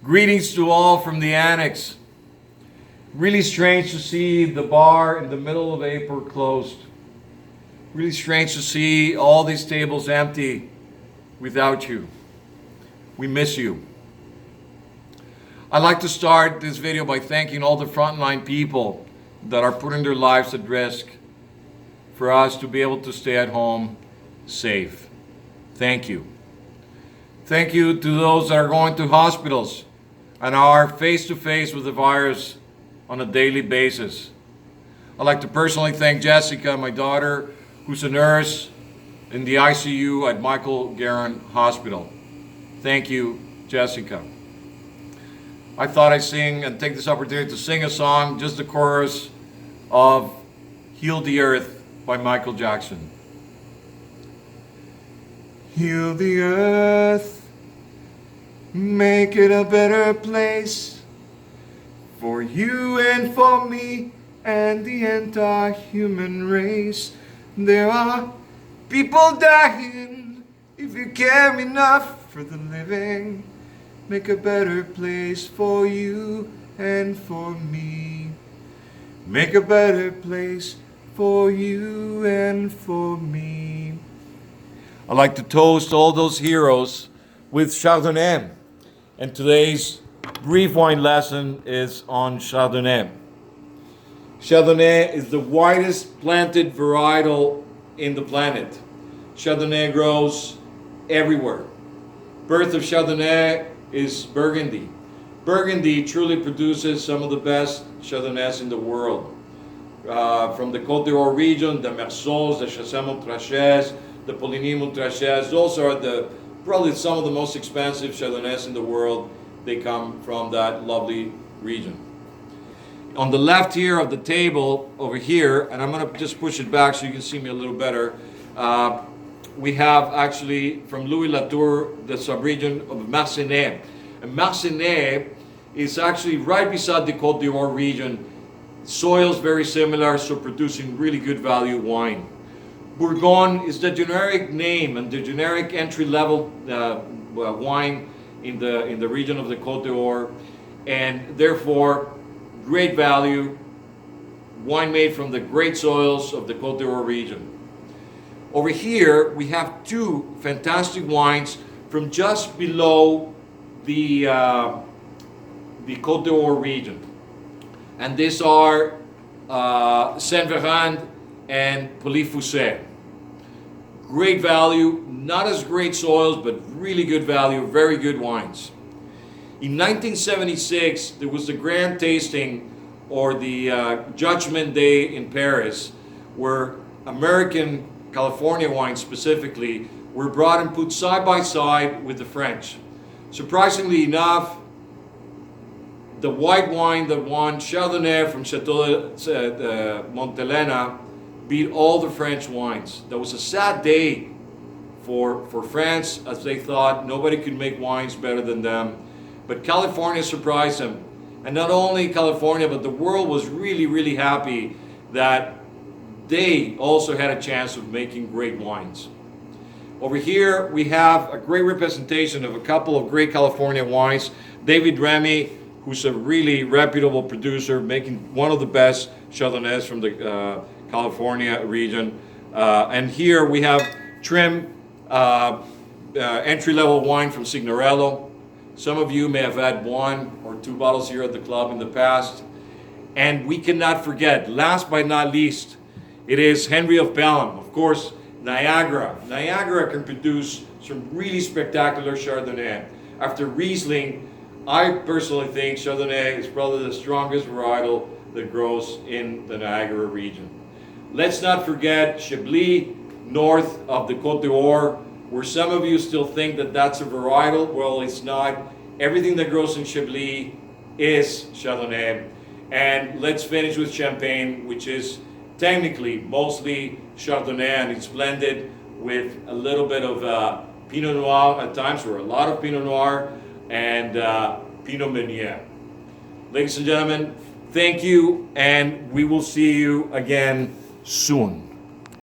Greetings to all from the annex. Really strange to see the bar in the middle of April closed. Really strange to see all these tables empty without you. We miss you. I'd like to start this video by thanking all the frontline people that are putting their lives at risk for us to be able to stay at home safe. Thank you. Thank you to those that are going to hospitals and are face to face with the virus on a daily basis. I'd like to personally thank Jessica, my daughter, who's a nurse in the ICU at Michael Garron Hospital. Thank you, Jessica. I thought I'd sing and take this opportunity to sing a song, just the chorus of Heal the Earth by Michael Jackson. Heal the earth, make it a better place for you and for me and the entire human race. There are people dying. If you care enough for the living, make a better place for you and for me. Make a better place for you and for me. I'd like to toast all those heroes with Chardonnay. And today's brief wine lesson is on Chardonnay. Chardonnay is the widest planted varietal in the planet. Chardonnay grows everywhere. Birth of Chardonnay is Burgundy. Burgundy truly produces some of the best Chardonnays in the world. From the Côte d'Or region, the Marcels, the Chassagne-Montrachet, the Poligny-Montrachet, those are probably some of the most expensive Chardonnays in the world. They come from that lovely region. On the left here of the table, over here, and I'm going to just push it back so you can see me a little better, we have actually from Louis Latour, the sub-region of Marcinay. And Marcinay is actually right beside the Côte d'Or region. Soils very similar, so producing really good value wine. Bourgogne is the generic name and the generic entry-level wine in the region of the Côte d'Or, and therefore great value wine made from the great soils of the Côte d'Or region. Over here we have two fantastic wines from just below the Côte d'Or region, and these are Saint-Véran and Pouilly-Fuissé. Great value, not as great soils, but really good value, very good wines. In 1976, there was the grand tasting, or the Judgment Day in Paris, where American California wines specifically were brought and put side by side with the French. Surprisingly enough, the white wine that won, Chardonnay from Chateau Montelena, beat all the French wines. That was a sad day for France, as they thought nobody could make wines better than them. But California surprised them. And not only California, but the world was really, really happy that they also had a chance of making great wines. Over here, we have a great representation of a couple of great California wines. David Remy, who's a really reputable producer, making one of the best Chardonnays from the California region. And here we have trim entry-level wine from Signorello. Some of you may have had one or two bottles here at the club in the past. And we cannot forget, last but not least, it is Henry of Pelham. Of course, Niagara. Niagara can produce some really spectacular Chardonnay. After Riesling, I personally think Chardonnay is probably the strongest varietal that grows in the Niagara region. Let's not forget Chablis, north of the Côte d'Or, where some of you still think that that's a varietal. Well, it's not. Everything that grows in Chablis is Chardonnay. And let's finish with Champagne, which is technically mostly Chardonnay, and it's blended with a little bit of Pinot Noir at times, or a lot of Pinot Noir, and Pinot Meunier. Ladies and gentlemen, thank you, and we will see you again soon.